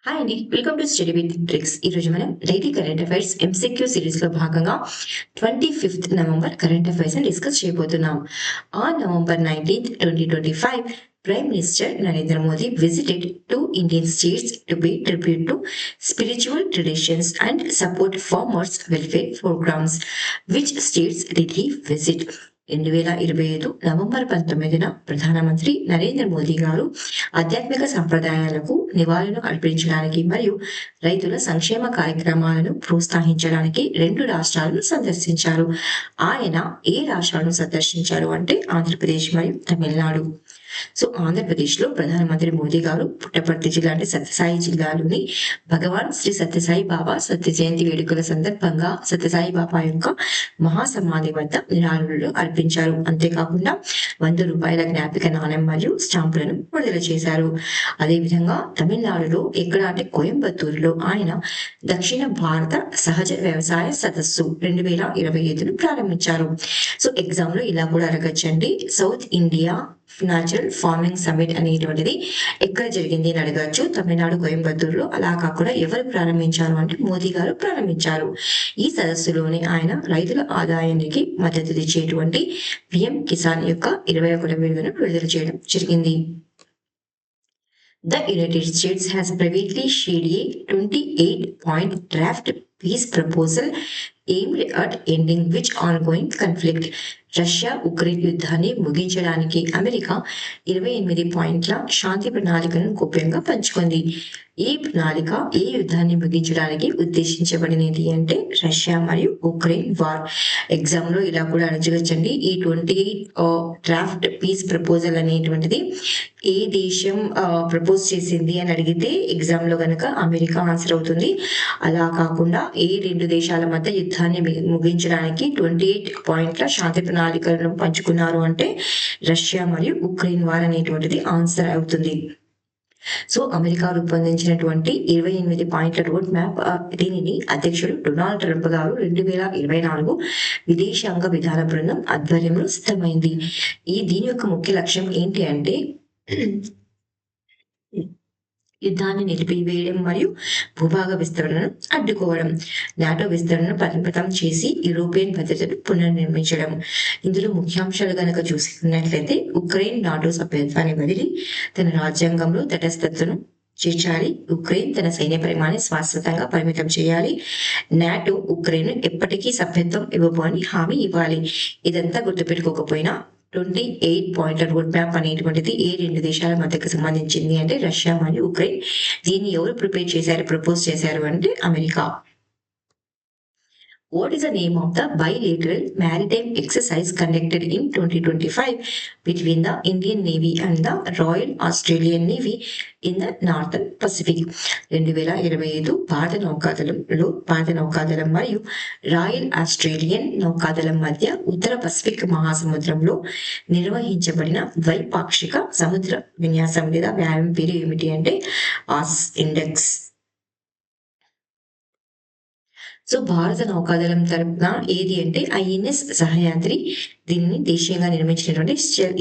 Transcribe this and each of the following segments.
Hi అండి, welcome to study with tricks. ఈ రోజు మనం daily current affairs MCQ series లో భాగంగా 25th నవంబర్ కరెంట్ అఫైర్స్ ని డిస్కస్ చేయబోతున్నాం. On November 19th 2025, Prime Minister Narendra Modi visited two Indian states to pay tribute to spiritual traditions and support farmers' welfare programs. Which states did he visit? 2025 November 19న ప్రధానమంత్రి నరేంద్ర మోదీ గారు ఆధ్యాత్మిక సంప్రదాయాలకు నివాళులు అర్పించడానికి మరియు రైతుల సంక్షేమ కార్యక్రమాలను ప్రోత్సహించడానికి రెండు రాష్ట్రాలను సందర్శించారు. ఆయన ఏ రాష్ట్రాలను సందర్శించారు అంటే ఆంధ్రప్రదేశ్ మరియు తమిళనాడు. సో ఆంధ్రప్రదేశ్ లో ప్రధానమంత్రి మోదీ గారు పుట్టపర్తి జిల్లా అంటే సత్యసాయి జిల్లాలోని భగవాన్ శ్రీ సత్యసాయి బాబా సత్య జయంతి వేడుకల సందర్భంగా సత్యసాయి బాబా యొక్క మహాసమాధి వద్ద నిరాళులు అర్పించారు. అంతేకాకుండా ₹100 జ్ఞాపిక నాణెం మరియు స్టాంపులను విడుదల చేశారు. అదేవిధంగా తమిళనాడులో ఎక్కడ అంటే కోయంబత్తూరులో ఆయన దక్షిణ భారత సహజ వ్యవసాయ సదస్సు 2025ను ప్రారంభించారు. సో ఎగ్జామ్ లో ఇలా కూడా అడగచ్చండి, South India natural farming summit అనేటువంటిది ఎక్కడ జరిగింది అని అడగచ్చు. తమిళనాడు కోయంబత్తూరులో. అలా కాకుండా ఎవరు ప్రారంభించారు అంటే మోదీ గారు ప్రారంభించారు. ఈ సదస్సులోనే ఆయన రైతుల ఆదాయానికి మద్దతు ఇచ్చేటువంటి పిఎం కిసాన్ యొక్క 21వ విడతను విడుదల చేయడం జరిగింది. The United States has privately shared a 28-point draft peace proposal aimed at ending which ongoing conflict. Russia Ukraine యుద్ధాన్ని ముగించడానికి అమెరికా 28 పాయింట్ల శాంతి ప్రణాళికను గోప్యంగా పంచుకుంది. ఈ ప్రణాళిక ఏ యుద్ధాన్ని ముగించడానికి ఉద్దేశించబడినది అంటే రష్యా మరియు ఉక్రెయిన్ వార్. ఎగ్జామ్ లో ఇలా కూడా అడగచ్చండి, ఈ 28 డ్రాఫ్ట్ పీస్ ప్రపోజల్ అనేటువంటిది ఏ దేశం ప్రపోజ్ చేసింది అని అడిగితే ఎగ్జామ్ లో గనక అమెరికా ఆన్సర్ అవుతుంది. అలా కాకుండా ఏ రెండు దేశాల మధ్య యుద్ధాన్ని ముగించడానికి 28 పాయింట్ల శాంతి ప్రణాళికలను పంచుకున్నారు అంటే రష్యా మరియు ఉక్రెయిన్ వార్ అనేటువంటిది ఆన్సర్ అవుతుంది. సో అమెరికా రూపొందించినటువంటి 28 పాయింట్ల రోడ్ మ్యాప్, దీనిని అధ్యక్షుడు డొనాల్డ్ ట్రంప్ గారు 2024 విదేశాంగ విధాన బృందం ఆధ్వర్యంలో సిద్ధమైంది. దీని యొక్క ముఖ్య లక్ష్యం ఏంటి అంటే యుద్ధాన్ని నిలిపివేయడం మరియు భూభాగ విస్తరణను అడ్డుకోవడం, నాటో విస్తరణను పరిమితం చేసి యూరోపియన్ భద్రతను పునర్నిర్మించడం. ఇందులో ముఖ్యాంశాలు గనక చూసుకున్నట్లయితే ఉక్రెయిన్ నాటో సభ్యత్వాన్ని వదిలి తన రాజ్యాంగంలో తటస్థతను చేర్చాలి. ఉక్రెయిన్ తన సైన్య పరిమాణాన్ని శాశ్వతంగా పరిమితం చేయాలి. నాటో ఉక్రెయిన్ ఎప్పటికీ సభ్యత్వం ఇవ్వబోని హామీ ఇవ్వాలి. ఇదంతా గుర్తుపెట్టుకోకపోయినా 28 పాయింట్ల రోడ్ మ్యాప్ అనేటువంటిది ఏ రెండు దేశాల మధ్యకు సంబంధించింది అంటే రష్యా మరియు ఉక్రెయిన్. దీన్ని ఎవరు ప్రపోజ్ చేశారు అంటే America. What is the name of the bilateral maritime exercise conducted in 2025 between the Indian Navy and the Royal Australian Navy in the Northern Pacific? 2025 భారత నౌకాదళం మరియు రాయల్ ఆస్ట్రేలియన్ నౌకాదళం మధ్య ఉత్తర పసిఫిక్ మహాసముద్రంలో నిర్వహించబడిన ద్వైపాక్షిక సముద్ర విన్యాసం లేదా వ్యాయామం పేరు ఏమిటి అంటే ఆస్ ఇండెక్స్. సో భారత నౌకాదళం తరపున ఏది అంటే ఐఎన్ఎస్ సహయాద్రి. దీనిని దేశీయంగా నిర్మించినటువంటి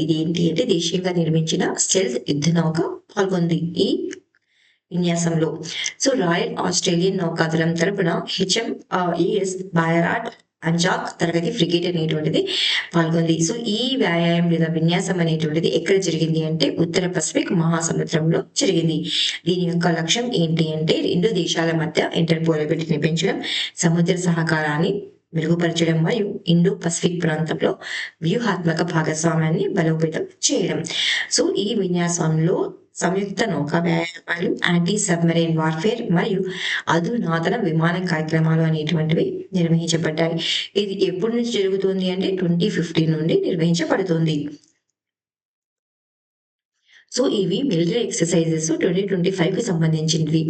ఇది ఏంటి అంటే దేశీయంగా నిర్మించిన స్టెల్త్ యుద్ధ నౌక పాల్గొంది ఈ విన్యాసంలో. సో రాయల్ ఆస్ట్రేలియన్ నౌకాదళం తరపున HMAS బాయరాట్ అంజాక్ తరగతి ఫ్రిగేట్ అనేటువంటిది పాల్గొంది. సో ఈ వ్యాయామం లేదా విన్యాసం అనేటువంటిది ఎక్కడ జరిగింది అంటే ఉత్తర పసిఫిక్ మహాసముద్రంలో జరిగింది. దీని యొక్క లక్ష్యం ఏంటి అంటే రెండు దేశాల మధ్య ఇంటర్పోలబిలిటీని పెంచడం, సముద్ర సహకారాన్ని మెరుగుపరచడం మరియు ఇండో పసిఫిక్ ప్రాంతంలో వ్యూహాత్మక భాగస్వామ్యాన్ని బలోపేతం చేయడం. సో ఈ విన్యాసంలో సంయుక్త నౌకా వ్యాయామాలు, యాంటీ సబ్మెరైన్ వార్ఫేర్ మరియు అధునాతన విమాన కార్యక్రమాలు అనేటువంటివి నిర్వహించబడ్డాయి. ఇది ఎప్పటి నుంచి జరుగుతుంది అంటే 2015 నుండి నిర్వహించబడుతుంది. సో ఇవి మిలిటరీ ఎక్సర్సైజెస్ 2025 కి సంబంధించినవి.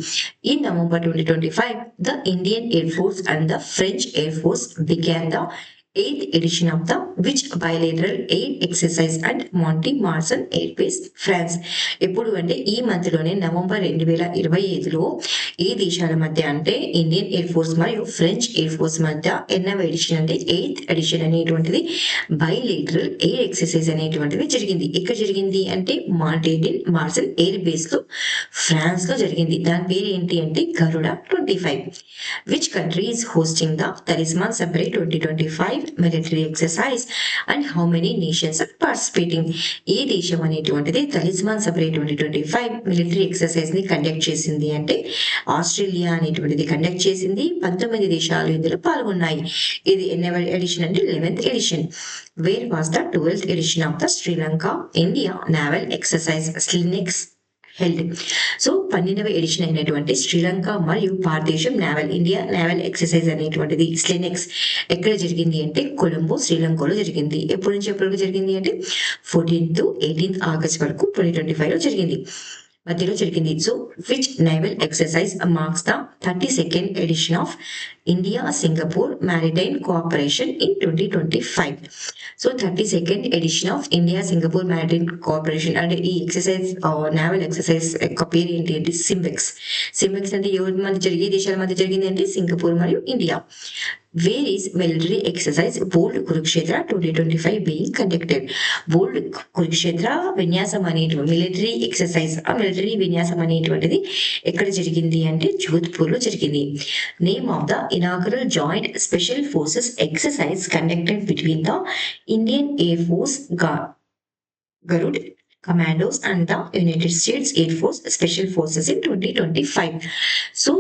In November 2025, the Indian Air Force and the French Air Force began the 8th edition of the which bilateral aid exercise and Monty Marsan Air Base, France. ఎప్పుడు అంటే ఈ మంత్ లోనే November 2025లో ఈ దేశాల మధ్య అంటే ఇండియన్ ఎయిర్ ఫోర్స్ మరియు French air force మధ్య ఎన్నవ ఎడిషన్ అంటే 8th ఎడిషన్ అనేటువంటిది బైలేటరల్ ఎయిర్ ఎక్సర్సైజ్ అనేటువంటిది జరిగింది. ఎక్కడ జరిగింది అంటే మాంటేడిన్ మార్సన్ ఎయిర్ బేస్ లో ఫ్రాన్స్ లో జరిగింది. దాని పేరు ఏంటి అంటే గరుడ 25. Which country is hosting the Talisman Sabri 2025 military exercise and how many nations are participating? ఏ దేశం అనేటువంటిది తలిస్మాన్ సబ్రే 2025 మిలిటరీ ఎక్సర్సైజ్ ని కండక్ట్ చేసింది అంటే ఆస్ట్రేలియా అనేటువంటిది కండక్ట్ చేసింది. 19 దేశాలు ఇందులో పాల్గొన్నాయి. ఇది ఎన్నవ ఎడిషన్ అంటే 11th edition. Where was the 12th edition of the Sri Lanka India naval exercise SLINEX held. So 12వ ఎడిషన్ అయినటువంటి శ్రీలంక మరియు భారతదేశం ఇండియా నావల్ ఎక్సర్సైజ్ అనేటువంటిది స్లెనెక్స్ ఎక్కడ జరిగింది అంటే కొలంబో శ్రీలంకలో జరిగింది. ఎప్పటి నుంచి ఎప్పటికి జరిగింది అంటే 14th to 18th ఆగస్ట్ వరకు 2025 లో జరిగింది, మధ్యలో జరిగింది. So which naval exercise marks the 32nd edition of India Singapore maritime cooperation in 2025. So 32nd edition of India Singapore maritime cooperation అంటే ఈ ఎక్సర్సైజ్ నేవల్ ఎక్సర్సైజ్ యొక్క పేరు ఏంటి అంటే సింబెక్స్. సింబెక్స్ అంటే ఎవరి మధ్య జరిగే దేశాల మధ్య జరిగింది అంటే సింగపూర్ మరియు India. Where is military exercise Bold Kurukshetra 2025 being conducted? Bold Kurukshetra విన్యాసం అనేటువంటి మిలిటరీ ఎక్సర్సైజ్ ఆ మిలిటరీ విన్యాసం అనేటువంటిది ఎక్కడ జరిగింది అంటే జోధ్పూర్ లో జరిగింది. Name of the inaugural joint special forces exercise conducted between the Indian air force Garud Commandos and the United States Air Force Special Forces in 2025. So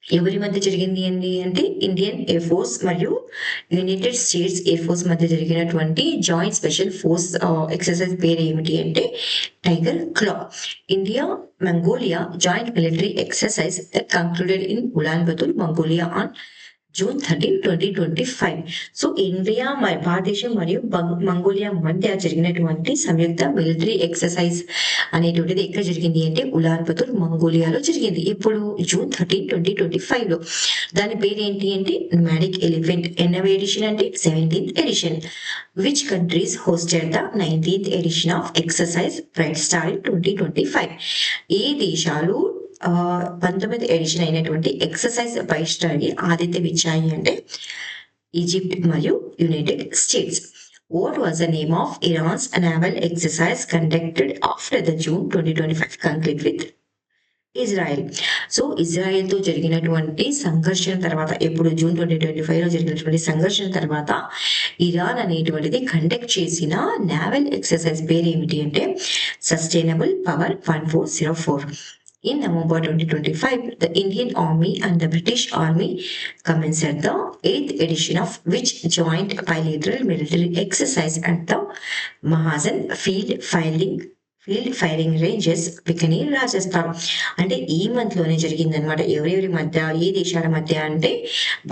ఎవరి మధ్య జరిగింది ఏంటి అంటే ఇండియన్ ఎయిర్ ఫోర్స్ మరియు యునైటెడ్ స్టేట్స్ ఎయిర్ ఫోర్స్ మధ్య జరిగినటువంటి joint special force exercise పేరు ఏమిటి అంటే tiger claw. India Mongolia joint military exercise concluded in Ulaanbaatar Mongolia on June 13, 2025. So India భారతదేశం మరియు మంగోలియా మధ్య జరిగినటువంటి సంయుక్త మిలిటరీ ఎక్సర్సైజ్ అనేటువంటిది ఎక్కడ జరిగింది అంటే ఉలాన్ బతుర్ మంగోలియాలో జరిగింది. ఇప్పుడు June 13, 2025 లో. దాని పేరు ఏంటి అంటే మ్యాడిక్ ఎలిఫెంట్. ఎన్నవ ఎడిషన్ అంటే 17th edition. Which countries hosted the 19th edition of exercise bright star in 2025? ఏ దేశాలు 19th ఎడిషన్ అయినటువంటి ఎక్సర్సైజ్ బహిష్కరణకి ఆతిథ్యం ఇచ్చాయి అంటే ఈజిప్ట్ మరియు United states. What was the name of Iran's naval exercise conducted after the June 2025 conflict with Israel? So Israel తో జరిగినటువంటి సంఘర్షణ తర్వాత ఎప్పుడు June 2025 లో జరిగినటువంటి సంఘర్షణ తర్వాత ఇరాన్ అనేటువంటిది కండక్ట్ చేసిన నావల్ ఎక్సర్సైజ్ పేరు ఏమిటి అంటే sustainable power 1404. In November 2025, the Indian Army and the British Army commenced the 8th edition of which joint bilateral military exercise at the Mahazan field firing ranges Bikaner Rajasthan. అంటే ఈ month లోనే జరిగింది అనమాట. ఎవరెవరి మధ్య ఏ దేశాల మధ్య అంటే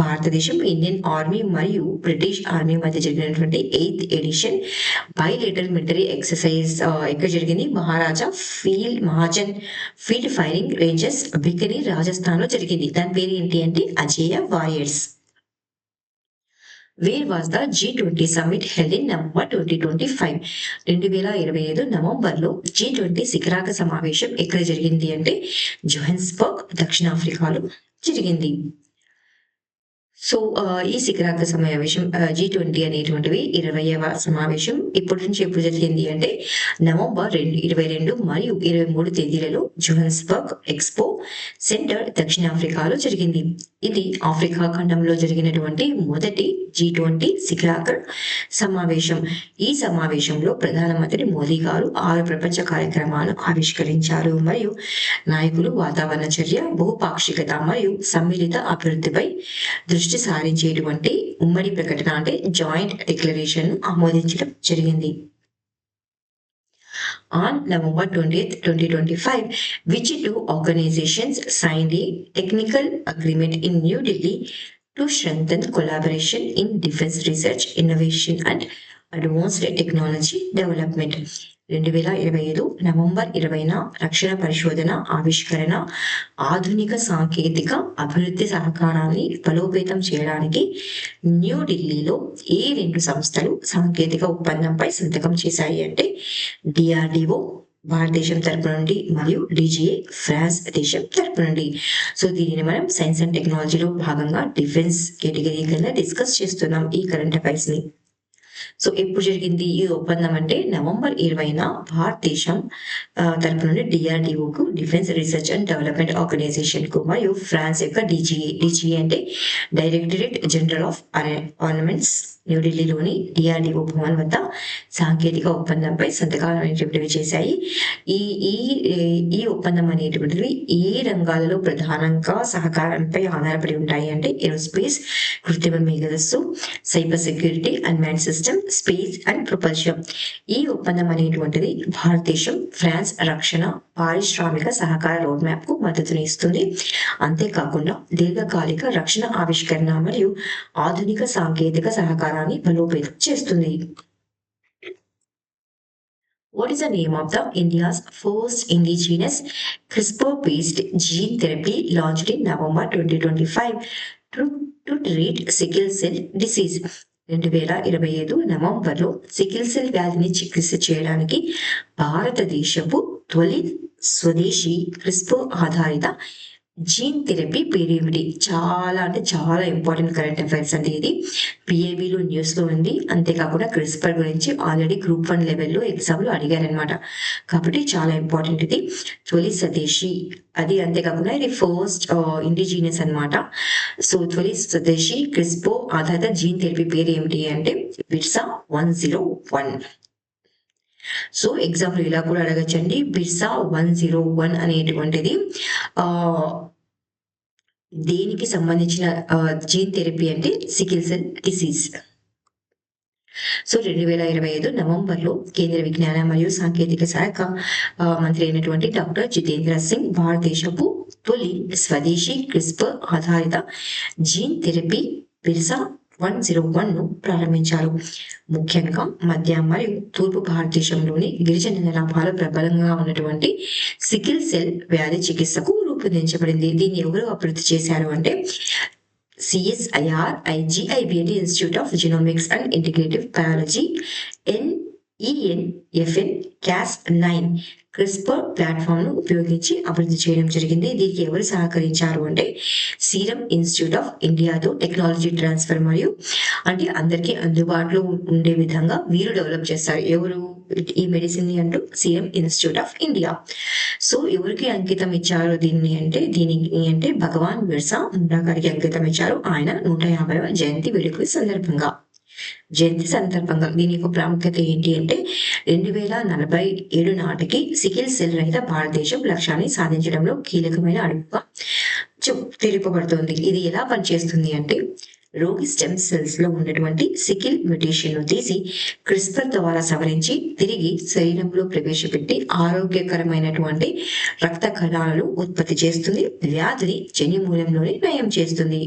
భారతదేశం ఇండియన్ ఆర్మీ మరియు బ్రిటిష్ ఆర్మీ మధ్య జరిగినటువంటి 8th edition bilateral military exercise ఎక్కడ జరిగింది Mahajan field firing ranges Bikaner Rajasthan లో జరిగింది. దాని పేరు ఏంటి అంటే Ajeya warriors. Where was the G20 summit held in November 2025? 2025 నవంబర్లో G20 శిఖరాగ్ర సమావేశం ఎక్కడ జరిగింది అంటే జోహెన్స్బర్గ్ దక్షిణాఫ్రికాలో జరిగింది. సో ఈ శిఖరాగ్ర సమావేశం G20 అనేటువంటివి 20వ సమావేశం ఇప్పటి నుంచి ఎప్పుడు జరిగింది అంటే నవంబర్ 22 మరియు 23 తేదీలలో జోహెన్స్బర్గ్ ఎక్స్పో సెంటర్ దక్షిణాఫ్రికాలో జరిగింది. ఇది ఆఫ్రికా ఖండంలో జరిగినటువంటి మొదటి G20 శిఖరాగ్ర సమావేశం. ఈ సమావేశంలో ప్రధానమంత్రి మోదీ గారు 6 ప్రపంచ కార్యక్రమాలను ఆవిష్కరించారు మరియు నాయకులు వాతావరణ చర్య, బహుపాక్షికత మరియు సమ్మిళిత అభివృద్ధిపై దృష్టి సారించేటువంటి ఉమ్మడి ప్రకటన అంటే జాయింట్ డిక్లరేషన్ ఆమోదించడం జరిగింది. On November 20th, 2025, which two organizations signed a technical agreement in New Delhi to strengthen collaboration in defense research, innovation and advanced technology development? 2025 November 20న రక్షణ పరిశోధన, ఆవిష్కరణ, ఆధునిక సాంకేతిక అభివృద్ధి సహకారాన్ని బలోపేతం చేయడానికి న్యూఢిల్లీలో ఏ రెండు సంస్థలు సాంకేతిక ఒప్పందంపై సంతకం చేశాయి అంటే డిఆర్డిఓ భారతదేశం తరపు నుండి మరియు డిజిఏ ఫ్రాన్స్ దేశం తరపు నుండి. సో దీనిని మనం సైన్స్ అండ్ టెక్నాలజీలో భాగంగా డిఫెన్స్ కేటగిరీ కింద డిస్కస్ చేస్తున్నాం ఈ కరెంట్ అఫైర్స్ ని. సో ఎప్పుడు జరిగింది ఈ ఒప్పందం అంటే నవంబర్ 20న భారతదేశం తరపు నుండి డిఆర్డిఓకు, defence research and development organisation కు మరియు ఫ్రాన్స్ యొక్క డిజిఏ అంటే డైరెక్టరేట్ జనరల్ ఆఫ్ ఆర్నమెంట్స్ న్యూఢిల్లీలోని డిఆర్డిఓ భవన్ వద్ద సాంకేతిక ఒప్పందంపై సంతకాలు అనేటువంటివి చేశాయి. ఈ ఈ ఈ ఒప్పందం అనేటువంటివి ఏ రంగాలలో ప్రధానంగా సహకారంపై ఆధారపడి ఉంటాయి అంటే ఏరోస్పేస్, కృత్రిమ మేధస్సు, cyber security, unmanned system, space and propulsion. ఈ ఒప్పందం అనేటువంటిది భారతదేశం ఫ్రాన్స్ రక్షణ పారిశ్రామిక సహకార రోడ్ మ్యాప్ కు మద్దతుని ఇస్తుంది. అంతేకాకుండా దీర్ఘకాలిక రక్షణ ఆవిష్కరణ మరియు ఆధునిక సాంకేతిక సహకారాన్ని బలోపేతం చేస్తుంది. What is the name of the India's first indigenous CRISPR-based gene therapy launched in November 2025 to treat sickle cell disease? 2025 నవంబర్లో సికిల్ సెల్ వ్యాధిని చికిత్స చేయడానికి భారతదేశపు తొలి స్వదేశీ క్రిస్పర్ ఆధారిత జీన్ థెరపీ పేరు ఏమిటి? చాలా అంటే చాలా ఇంపార్టెంట్ కరెంట్ అఫైర్స్ అండి ఇది. పిఏబిలో న్యూస్ లో ఉంది. అంతేకాకుండా క్రిస్పర్ గురించి ఆల్రెడీ గ్రూప్ 1 లెవెల్లో ఎగ్జామ్ లో అడిగారనమాట. కాబట్టి చాలా ఇంపార్టెంట్ ఇది. తొలి స్వదేశీ అది, అంతేకాకుండా ఇది ఫస్ట్ ఇండిజినియస్ అనమాట. సో తొలి స్వదేశీ క్రిస్పర్ ఆధారిత జీన్ థెరపీ పేరు ఏమిటి అంటే బిర్సా 101. సో ఎగ్జామ్ లో ఇలా కూడా అడగచ్చండి. బిర్సా 101 అనేటువంటిది దేనికి సంబంధించిన జీన్ థెరపీ అంటే సికిల్ సెల్ డిసీజ్. సో 2025 నవంబర్లో కేంద్ర విజ్ఞాన మరియు సాంకేతిక శాఖ మంత్రి అయినటువంటి డాక్టర్ జితేంద్ర సింగ్ భారతదేశపు తొలి స్వదేశీ క్రిస్పర్ ఆధారిత జీన్ థెరపీ బిర్సా 101 ను ప్రారంభించారు. ముఖ్యంగా మధ్య మరియు తూర్పు భారతదేశంలోని గిరిజన జనాభాలో ప్రబలంగా ఉన్నటువంటి సికిల్ సెల్ వ్యాధి చికిత్సకు రూపొందించబడింది. దీన్ని ఎవరు అభివృద్ధి చేశారు అంటే CSIR IGIBT institute of genomics and integrative biology ENFN Cas9 CRISPR platform ను ఉపయోగించి అభివృద్ధి చేయడం జరిగింది. దీనికి ఎవరు సహకరించారు అంటే సీరం ఇన్స్టిట్యూట్ ఆఫ్ ఇండియాతో టెక్నాలజీ ట్రాన్స్ఫర్ మరియు అంటే అందరికీ అందుబాటులో ఉండే విధంగా వీరు డెవలప్ చేస్తారు. ఎవరు ఈ మెడిసిన్ ని అంటూ serum institute of India. So ఎవరికి అంకితం ఇచ్చారు దీనికి అంటే భగవాన్ బిర్సా ముండా గారికి అంకితం ఇచ్చారు. ఆయన 150వ జయంతి వేడుకల సందర్భంగా. దీని యొక్క ప్రాముఖ్యత ఏంటి అంటే 2047 నాటికి సికిల్ సెల్ రహిత భారతదేశం లక్ష్యాన్ని సాధించడంలో కీలకమైన అడుగుగా తెలుపబడుతుంది. ఇది ఎలా పనిచేస్తుంది అంటే రోగి స్టెమ్ సెల్స్ లో ఉన్నటువంటి సికిల్ మ్యూటేషన్ ను తీసి క్రిస్పర్ ద్వారా సవరించి తిరిగి శరీరంలో ప్రవేశపెట్టి ఆరోగ్యకరమైనటువంటి రక్త కణాలను ఉత్పత్తి చేస్తుంది. వ్యాధిని జన్యుమూలంలోనే నయం చేస్తుంది.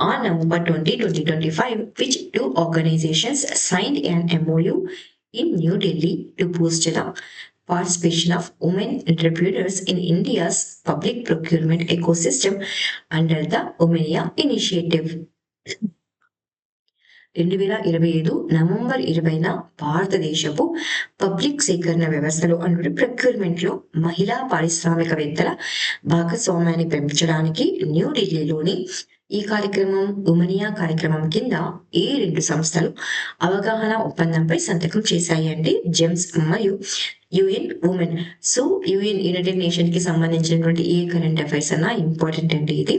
On November 20, 2025, which two organizations signed an MOU in New Delhi to boost the participation of women entrepreneurs in India's public procurement ecosystem under the Umenia Initiative. 2025 November 20న భారతదేశపు పబ్లిక్ సేకరణ వ్యవస్థలో అంటే ప్రొక్యూర్మెంట్ లో మహిళా పారిశ్రామికవేత్తల భాగస్వామ్యాన్ని పెంచడానికి న్యూఢిల్లీలోని ఈ కార్యక్రమం ఉమనియా కార్యక్రమం కింద ఏ రెండు సంస్థలు అవగాహన ఒప్పందంపై సంతకం చేశాయి అంటే జెమ్స్ మరియు UN women. So United nation కి సంబంధించినటువంటి ఏ కరెంట్ అఫైర్స్ అన్నా ఇంపార్టెంట్ అండి ఇది.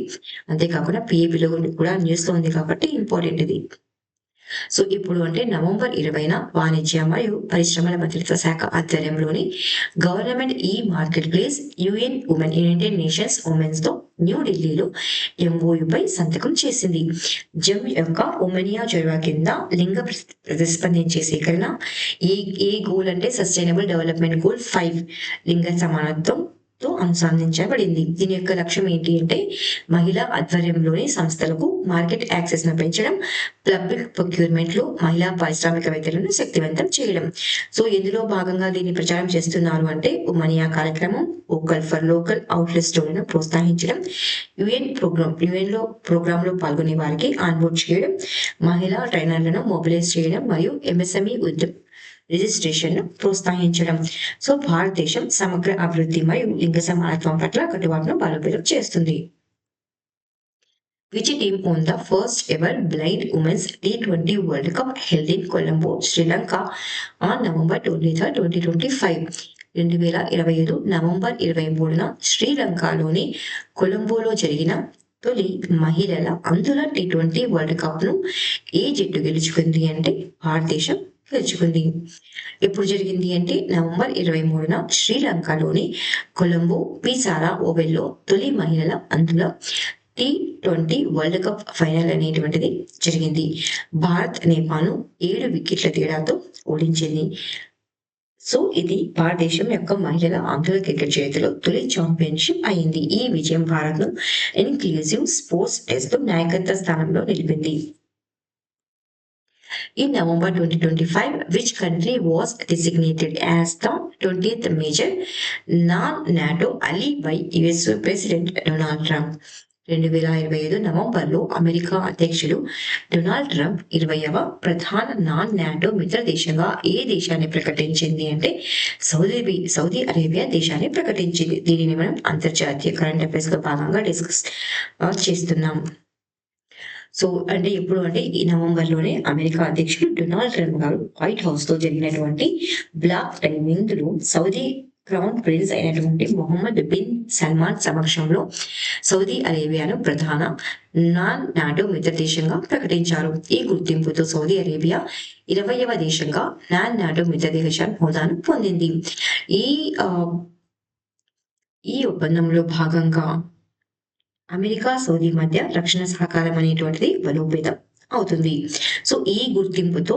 అంతేకాకుండా పిఏబిలో కూడా న్యూస్ లో ఉంది కాబట్టి ఇంపార్టెంట్ ఇది. సో ఇప్పుడు అంటే నవంబర్ 20న వాణిజ్య మరియు పరిశ్రమల మంత్రిత్వ శాఖ ఆధ్వర్యంలోని గవర్నమెంట్ ఈ market place UN women United nations women's తో న్యూఢిల్లీలో MOU పై సంతకం చేసింది. జమ్ యొక్క ఉమెనియా చొరవ కింద లింగ ప్రతిస్పందించే సేకరణ ఏ గోల్ అంటే సస్టైనబుల్ డెవలప్మెంట్ గోల్ 5 లింగ సమానత్వం తో అనుసంధానించబడింది. దీని యొక్క లక్ష్యం ఏంటి అంటే మహిళా ఆధ్వర్యంలోని సంస్థలకు మార్కెట్ యాక్సెస్ ను పెంచడం, పబ్లిక్ ప్రొక్యూర్మెంట్ లో మహిళా పారిశ్రామికవేత్తలను శక్తివంతం చేయడం. సో ఇందులో భాగంగా దీన్ని ప్రచారం చేస్తున్నారు అంటే ఉమనియా కార్యక్రమం, వోకల్ ఫర్ లోకల్ అవుట్లెట్ స్టోర్లను ప్రోత్సహించడం, యుఎన్ లో ప్రోగ్రామ్ లో పాల్గొనే వారికి ఆన్బోర్డ్ చేయడం, మహిళా ట్రైనర్లను మొబిలైజ్ చేయడం మరియు ఎంఎస్ఎంఈ రిజిస్ట్రేషన్ ను ప్రోత్సహించడం. సో భారతదేశం సమగ్ర అభివృద్ధి మరియు లింగ సమానత్వం పట్ల కట్టుబాటును బలోపేతం చేస్తుంది. Which team won the first ever blind women's T20 World Cup held in Colombo, Sri Lanka on November 23, 2025? 2025 November 23న శ్రీలంకలోని కొలంబోలో జరిగిన తొలి మహిళల అంధుల T20 వరల్డ్ కప్ ను ఏ జట్టు గెలుచుకుంది అంటే భారతదేశం గెలుచుకుంది. ఎప్పుడు జరిగింది అంటే నవంబర్ 23న శ్రీలంకలోని కొలంబో పిసారా ఓవెల్లో తొలి మహిళల అంధుల T20 వరల్డ్ కప్ ఫైనల్ అనేటువంటిది జరిగింది. భారత్ నేపాల్ 7 వికెట్ల తేడాతో ఓడించింది. సో ఇది భారతదేశం యొక్క మహిళల అంధుల క్రికెట్ చరిత్రలో తొలి ఛాంపియన్షిప్ అయింది. ఈ విజయం భారత్ ను ఇన్క్లూజివ్ స్పోర్ట్స్ టెస్ట్ లో నాయకత్వ స్థానంలో నిలిపింది. In November 2025, which country was designated as the 20th major non-NATO ally by US President Donald Trump? 2025 నవంబర్లో అమెరికా అధ్యక్షుడు డొనాల్డ్ ట్రంప్ 20వ ప్రధాన నాన్ నాటో మిత్ర దేశంగా ఏ దేశాన్ని ప్రకటించింది అంటే సౌదీ అరేబియా దేశాన్ని ప్రకటించింది. దీనిని మనం అంతర్జాతీయ కరెంట్ అఫైర్స్ లో భాగంగా డిస్కస్ చేస్తున్నాం. సో అంటే ఎప్పుడు అంటే ఈ నవంబర్లోనే అమెరికా అధ్యక్షుడు డొనాల్డ్ ట్రంప్ గారు వైట్ హౌస్ లో జరిగినటువంటి బ్లాక్ టైమింగ్ లో సౌదీ క్రౌన్ ప్రిన్స్ అయినటువంటి మొహమ్మద్ బిన్ సల్మాన్ సమక్షంలో సౌదీ అరేబియాను ప్రధాన నాన్ నాటో మిత్ర దేశంగా ప్రకటించారు. ఈ గుర్తింపుతో సౌదీ అరేబియా 20వ దేశంగా నాన్ నాటో మిత్ర దేశ హోదాను పొందింది. ఈ ఒప్పందంలో భాగంగా అమెరికా సౌదీ మధ్య రక్షణ సహకారం అనేటువంటిది బలోపేతం అవుతుంది. సో ఈ గుర్తింపుతో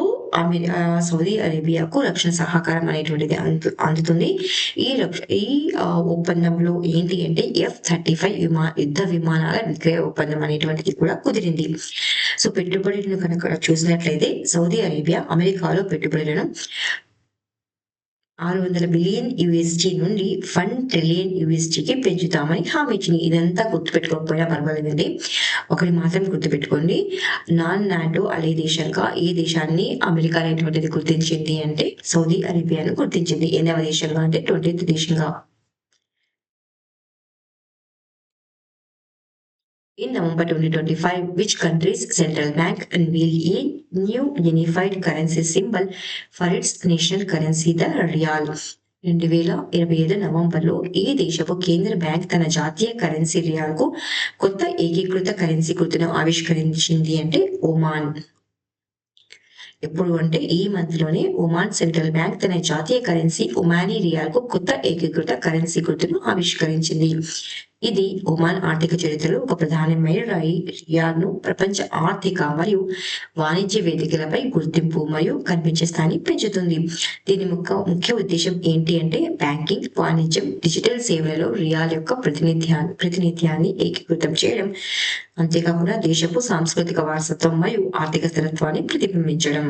సౌదీ అరేబియాకు రక్షణ సహకారం అనేటువంటిది అందుతుంది. ఈ ఒప్పందంలో ఏంటి అంటే F-35 యుద్ధ విమానాల విక్రయ ఒప్పందం అనేటువంటిది కూడా కుదిరింది. సో పెట్టుబడులను కనుక చూసినట్లయితే సౌదీ అరేబియా అమెరికాలో పెట్టుబడులను 600 బిలియన్ యూఎస్డి నుండి 1 ట్రిలియన్ యూఎస్డికి పెంచుతామని హామీ ఇచ్చింది. ఇదంతా గుర్తుపెట్టుకోకపోయినా పర్వాలేదండి, ఒకటి మాత్రం గుర్తుపెట్టుకోండి. నాన్ నాటో అలే దేశంగా ఏ దేశాన్ని అమెరికా అనేటువంటిది గుర్తించింది అంటే సౌదీ అరేబియాను గుర్తించింది. 8వ దేశంగా అంటే 20th దేశంగా. In November 2025, which country's central bank unveiled a new unified currency symbol for its national currency, the Rial? 2025 నవంబర్లో ఏ దేశపు కేంద్ర బ్యాంక్ తన జాతీయ కరెన్సీ రియాల్కు కొత్త ఏకీకృత కరెన్సీ గుర్తును ఆవిష్కరించింది అంటే ఒమాన్. ఎప్పుడు అంటే ఈ మంత్ లోనే ఒమాన్ సెంట్రల్ బ్యాంక్ తన జాతీయ కరెన్సీ ఒమానీ రియాల్కు కొత్త ఏకీకృత కరెన్సీ గుర్తును ఆవిష్కరించింది. ఇది ఒమాన్ ఆర్థిక చరిత్రలో ఒక ప్రధానమైన రియాల్ను ప్రపంచ ఆర్థిక మరియు వాణిజ్య వేదికలపై గుర్తింపు మరియు కనిపించే స్థాయిని పెంచుతుంది. దీని ముఖ్య ఉద్దేశం ఏంటి అంటే బ్యాంకింగ్, వాణిజ్యం, డిజిటల్ సేవలలో రియాల్ యొక్క ప్రాతినిధ్యాన్ని ఏకీకృతం చేయడం, అంతేకాకుండా దేశపు సాంస్కృతిక వారసత్వం మరియు ఆర్థిక స్థిరత్వాన్ని ప్రతిబింబించడం.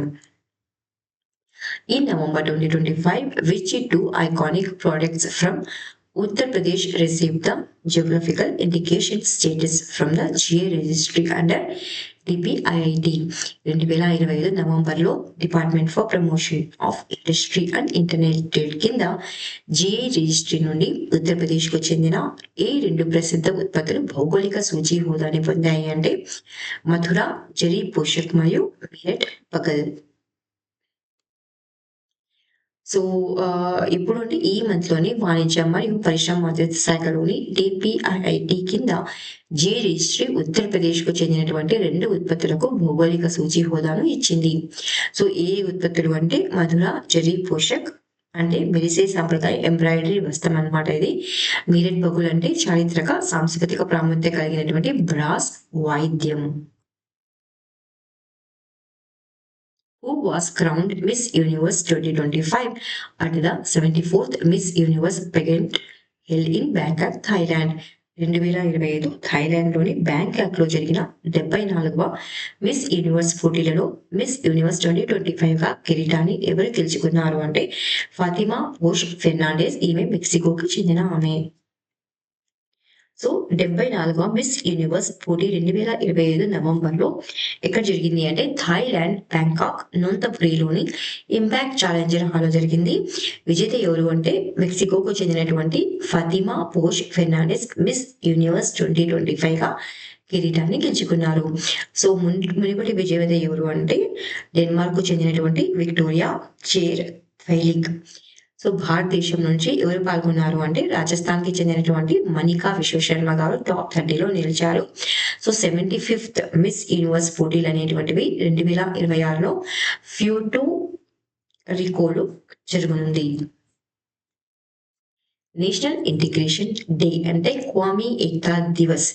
In November 2025, which two iconic products from Uttar Pradesh received the geographical indication status from the GI registry under DPIIT? 2025 నవంబర్లో department for promotion of industry and international trade కింద GI రిజిస్ట్రీ నుండి ఉత్తరప్రదేశ్కు చెందిన ఏ 2 ప్రసిద్ధ ఉత్పత్తులు భౌగోళిక సూచీ హోదాని పొందాయి అంటే మథుర జరీ పోషక్ మరియు మీరట్ పగల్. సో ఇప్పుడు అంటే ఈ మంత్ లోని వాణిజ్య మరియు పరిశ్రమ మంత్రిత్వ శాఖలోని డిపిఐఐటి కింద జే రిజిస్ట్రీ ఉత్తరప్రదేశ్ కు చెందినటువంటి 2 ఉత్పత్తులకు భౌగోళిక సూచీ హోదాను ఇచ్చింది. సో ఏ ఉత్పత్తులు అంటే మధుర జరీ పోషక్ అంటే మెరిసే సాంప్రదాయ ఎంబ్రాయిడరీ వస్త్రం అన్నమాట. ఇది మీరట్ బగుల్ అంటే చారిత్రక సాంస్కృతిక ప్రాముఖ్యత కలిగినటువంటి బ్రాస్ వాయిద్యం. Who was crowned Miss Universe 2025 at the 74th Miss Universe pageant held in Bangkok, Thailand. 2025 థాయిలాండ్లోని బ్యాంకాక్లో జరిగిన 74వ మిస్ యూనివర్స్ పోటీలలో మిస్ యూనివర్స్ 2025గా కిరీటాన్ని ఎవరు గెలుచుకున్నారు అంటే ఫాతిమా పోష్ ఫెర్నాండెస్. ఈమె మెక్సికోకి చెందిన ఆమె. సో 74వ మిస్ యూనివర్స్ పోటీ 2025 నవంబర్లో ఎక్కడ జరిగింది అంటే థాయిలాండ్ బ్యాంకాక్ నొంతపురిలోని ఇంపాక్ట్ ఛాలెంజర్ హాల్లో జరిగింది. విజేత ఎవరు అంటే మెక్సికోకు చెందినటువంటి ఫాతిమా పోష్ ఫెర్నాండెస్ మిస్ యూనివర్స్ 2025గా కిరీటాన్ని గెలుచుకున్నారు. సో మునుపటి విజేత ఎవరు అంటే డెన్మార్క్ కు చెందినటువంటి విక్టోరియా చేర్ ఫైలిక్. సో భారతదేశం నుంచి ఎవరు పాల్గొన్నారు అంటే రాజస్థాన్ కి చెందినటువంటి మణికా విశ్వశర్మ గారు టాప్ 30లో నిలిచారు. సో 75th మిస్ యూనివర్స్ పోటీలు అనేటువంటివి 2026లో ఫ్యూటో రికోలో జరగనుంది. నేషనల్ ఇంటిగ్రేషన్ డే అంటే క్వామీ ఏక్తా దివస్.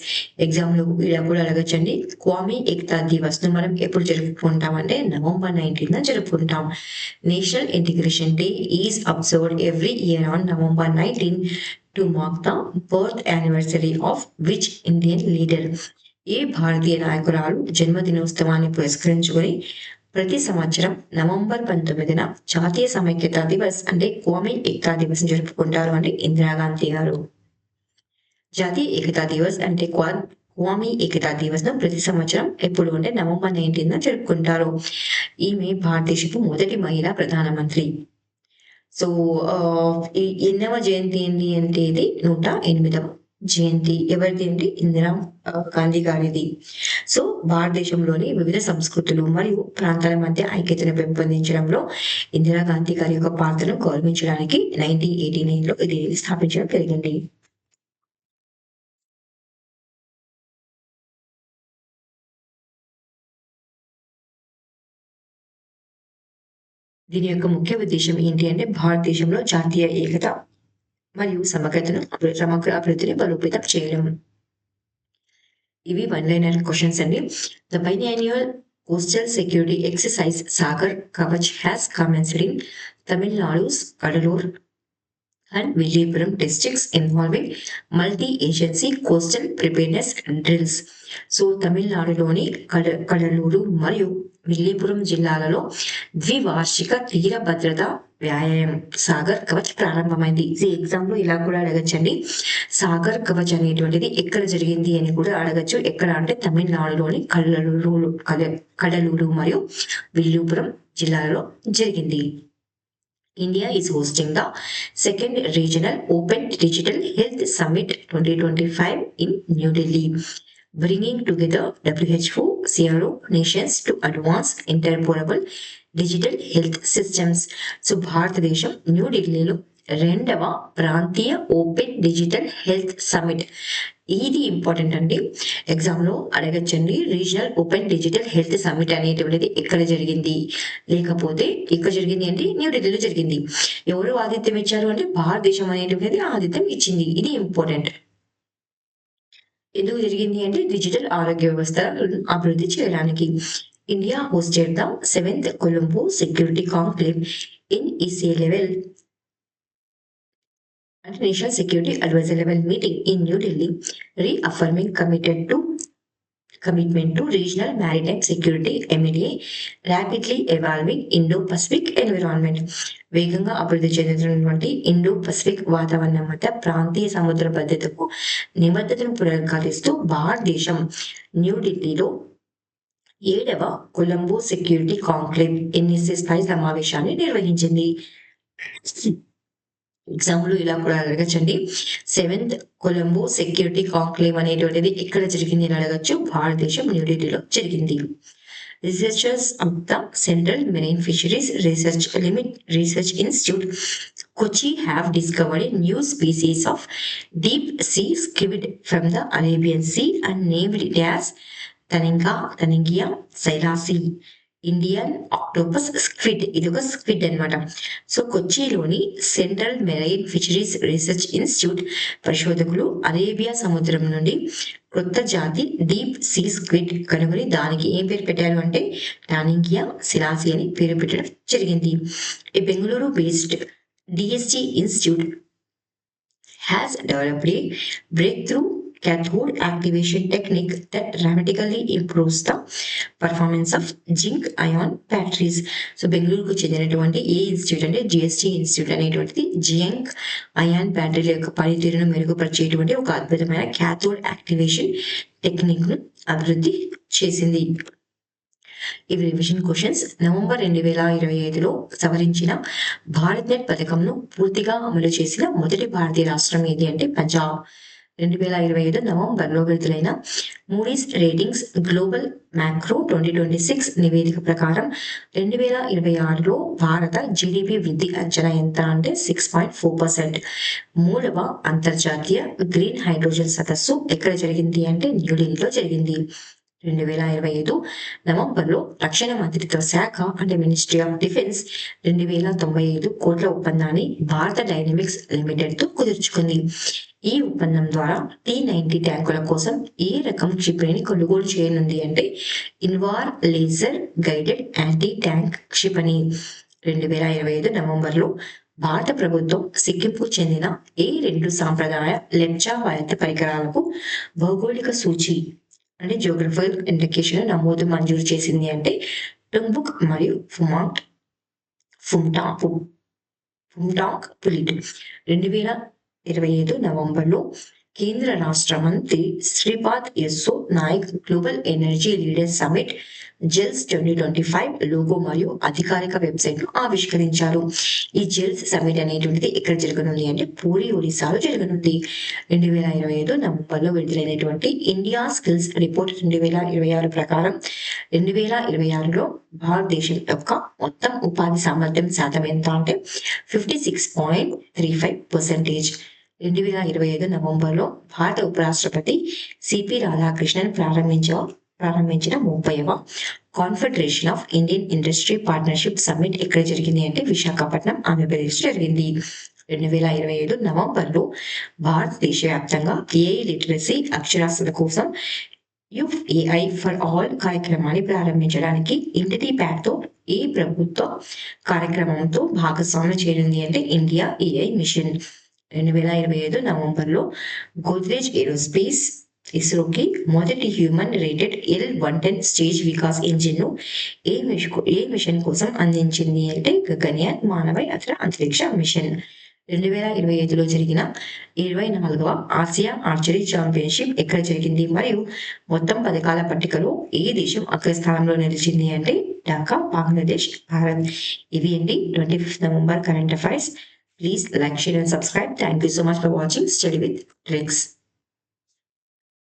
ఎగ్జామ్ లో ఇలా కూడా అడగచ్చండి. క్వామీ ఏక్తా దివస్ ను మనం ఎప్పుడు జరుపుకుంటాం అంటే November 19 జరుపుకుంటాం. National integration day is observed every year on November 19 to mark the birth anniversary of which Indian leader. ఏ భారతీయ నాయకురాలు జన్మదినోత్సవాన్ని పురస్కరించుకొని ప్రతి సంవత్సరం నవంబర్ 19న జాతీయ సమైక్యతా దివస్ అంటే క్వామీ ఏక్తా దివస్ జరుపుకుంటారు అంటే ఇందిరాగాంధీ గారు. జాతీయ ఏకతా దివస్ అంటే క్వామీ ఏకతా దివస్ ను ప్రతి సంవత్సరం ఎప్పుడు అంటే November 19 జరుపుకుంటారు. ఈమె భారతదేశపు మొదటి మహిళా ప్రధానమంత్రి. సో ఎన్నవ జయంతి ఏంటి అంటే ఇది 108వ జయంతి. ఎవరిది ఏంటి? ఇందిరా గాంధీ గారిది. సో భారతదేశంలోని వివిధ సంస్కృతులు మరియు ప్రాంతాల మధ్య ఐక్యతను పెంపొందించడంలో ఇందిరాగాంధీ గారి యొక్క పాత్రను గౌరవించడానికి 1989లో ఇది స్థాపించడం జరిగింది. దీని యొక్క ముఖ్య ఉద్దేశం ఏంటి అంటే భారతదేశంలో జాతీయ ఏకత మరియు సమగ్ర అభివృద్ధిని బలోపేతం చేయడం. ఇవి 1-liner క్వశ్చన్స్ అండి. The biannual coastal security exercise Sagar Kavach has commenced in Tamil Nadu's Kadalur and Villupuram districts involving multi-agency coastal preparedness drills. So తమిళనాడులోని కడలూరు మరియు విల్లీపురం జిల్లాలలో ద్వివార్షిక తీర భద్రత వ్యాయామం సాగర్ కవచ్ ప్రారంభమైంది. ఈ ఎగ్జామ్ లో ఇలా కూడా అడగచ్చండి. సాగర్ కవచ్ అనేటువంటిది ఎక్కడ జరిగింది అని కూడా అడగచ్చు. ఎక్కడ అంటే తమిళనాడులోని కడలూరు మరియు విల్లుపురం జిల్లాలలో జరిగింది. India is hosting the second regional Open Digital Health Summit 2025 in New Delhi, bringing together WHO, CRO nations to advance interoperable digital health systems. So భారతదేశం న్యూఢిల్లీలో 2వ ప్రాంతీయ ఓపెన్ డిజిటల్ హెల్త్ సమిట్. ఇది ఇంపార్టెంట్ అండి. ఎగ్జామ్ లో అడగచ్చండి. Regional open digital health summit అనేటువంటిది ఎక్కడ జరిగింది, లేకపోతే ఇక్కడ జరిగింది అంటే న్యూఢిల్లీలో జరిగింది. ఎవరు ఆతిథ్యం ఇచ్చారు అంటే భారతదేశం అనేటువంటిది ఆతిథ్యం ఇచ్చింది. ఇది ఇంపార్టెంట్. ఎందుకు జరిగింది అంటే డిజిటల్ ఆరోగ్య వ్యవస్థ అభివృద్ధి చేయడానికి. India hosted the 7th Colombo security conclave in ECA level and National Security Advisor level meeting in New Delhi, reaffirming commitment to regional maritime security amid a rapidly evolving Indo-Pacific environment. వేగంగా అభివృద్ధి చెందుతున్నటువంటి Indo Pacific వాతావరణం మధ్య ప్రాంతీయ సముద్ర భద్రతకు నిబద్ధతను పునరుద్ఘాటిస్తూ భారతదేశం న్యూఢిల్లీలో 7వ కొలంబో సెక్యూరిటీ కాంక్లేవ్ NSC స్థాయి సమావేశాన్ని నిర్వహించింది. ఎగ్జామ్ లో ఇలా కూడా అడగచ్చండి. 7th కొలంబో సెక్యూరిటీ కాంక్లేవ్ అనేటువంటిది ఎక్కడ జరిగింది అని అడగచ్చు. భారతదేశం న్యూఢిల్లీలో జరిగింది. Researchers of the central marine fisheries research institute Kochi have discovered a new species of deep sea squid from the Arabian Sea and named it as Taningia sailasi. Indian octopus squid. ఇది ఒక squid అనమాట. So కొచ్చిలోని central marine fisheries research institute పరిశోధకులు Arabia సముద్రం నుండి కొత్త జాతి deep sea squid కనుగొని దానికి ఏం పేరు పెట్టారు అంటే టానింగియా సిలాసి అని పేరు పెట్టడం జరిగింది. ఈ Bengaluru based DST institute has developed a breakthrough cathode activation technique that dramatically improves the performance of zinc ion batteries. So బెంగళూరుకు చెందినటువంటి ఏ ఇన్స్టిట్యూట్ అంటే జిఎస్టీ ఇన్స్టిట్యూట్ అనేటువంటిది జింక్ అయాన్ బ్యాటరీల యొక్క పనితీరును మెరుగుపరిచేటువంటి ఒక అద్భుతమైన క్యాథోడ్ యాక్టివేషన్ టెక్నిక్ ను అభివృద్ధి చేసింది. ఇవి రివిజన్ క్వశ్చన్స్. నవంబర్ 2025లో సవరించిన భారత్ నెట్ పథకంను పూర్తిగా అమలు చేసిన మొదటి భారతీయ రాష్ట్రం ఏది అంటే పంజాబ్. 2025 నవంబర్లో విడుదలైన మూడీస్ రేటింగ్స్ గ్లోబల్ మ్యాక్రో 2026 నివేదిక ప్రకారం 2026లో భారత జీడిపి వృద్ధి అంచనా ఎంత అంటే 6.4%. మూడవ అంతర్జాతీయ గ్రీన్ హైడ్రోజన్ సదస్సు ఎక్కడ జరిగింది అంటే న్యూఢిల్లీలో జరిగింది. 2025 నవంబర్లో రక్షణ మంత్రిత్వ శాఖ అంటే మినిస్ట్రీ ఆఫ్ డిఫెన్స్ 2095 కోట్ల ఒప్పందాన్ని భారత డైనమిక్స్ లిమిటెడ్ తో కుదుర్చుకుంది. ఈ ఒప్పందం ద్వారా T-90 ట్యాంకుల కోసం ఏ రకం క్షిపణిని కొనుగోలు చేయనుంది అంటే ఇన్వార్ లేజర్ గైడెడ్ యాంటీ ట్యాంక్ క్షిపణి. 2025 నవంబర్లో భారత ప్రభుత్వం సిక్కింకు చెందిన ఏ 2 సాంప్రదాయ లెప్చా వాయత్త పరికరాలకు భౌగోళిక సూచి అంటే జియోగ్రఫికల్ ఇండికేషన్ నమోదు మంజూరు చేసింది అంటే టుంబుక్ మరియు ఫుమ్టాంగ్ పులిట్. 2025 నవంబర్లో కేంద్ర రాష్ట్ర మంత్రి Shripad Yesso Naik global energy leaders summit GELS 2025 logo మరియు అధికారిక వెబ్సైట్ ను ఆవిష్కరించారు. ఈ జెల్స్ సమిట్ అనేటువంటిది ఎక్కడ జరగనుంది అంటే పూరి ఒడిశాలో జరగనుంది. 2025 నవంబర్లో విడుదలైనటువంటి ఇండియా స్కిల్స్ రిపోర్ట్ 2026 ప్రకారం 2026లో భారతదేశం యొక్క మొత్తం ఉపాధి సామర్థ్యం శాతం ఎంత అంటే 56.35%. 2025 నవంబర్లో భారత ఉపరాష్ట్రపతి సిపి రాధాకృష్ణన్ ప్రారంభించిన 30వ confederation of Indian industry partnership summit ఎక్కడ జరిగింది అంటే విశాఖపట్నం, ఆంధ్రప్రదేశ్ జరిగింది. 2025 నవంబర్లో భారతదేశ వ్యాప్తంగా ఏఐ లిటరసీ అక్షరాస్యత కోసం యుఎఐ ఫర్ ఆల్ కార్యక్రమాన్ని ప్రారంభించడానికి ఇంటిటీ ప్యాక్ తో ఏ ప్రభుత్వ కార్యక్రమంతో భాగస్వామ్యం చేయనుంది అంటే ఇండియా ఏఐ మిషన్. 2025 నవంబర్లో గోద్రేజ్ ఏరోస్పేస్ ఇస్రోకి మొదటి human rated L-110 stage Vikas engine ను ఏ మిషన్ కోసం అందించింది అంటే గగన్యాన్ మానవయాత్ర అంతరిక్ష మిషన్. 2025లో జరిగిన 24వ ఆసియా ఆర్చరీ ఛాంపియన్షిప్ ఎక్కడ జరిగింది మరియు మొత్తం పథకాల పట్టికలో ఏ దేశం అగ్రస్థానంలో నిలిచింది అంటే ఢాకా, బంగ్లాదేశ్, భారత్. ఇవి అండి 25th November current affairs. Please like, share and subscribe. Thank you so much for watching Study with Tricks.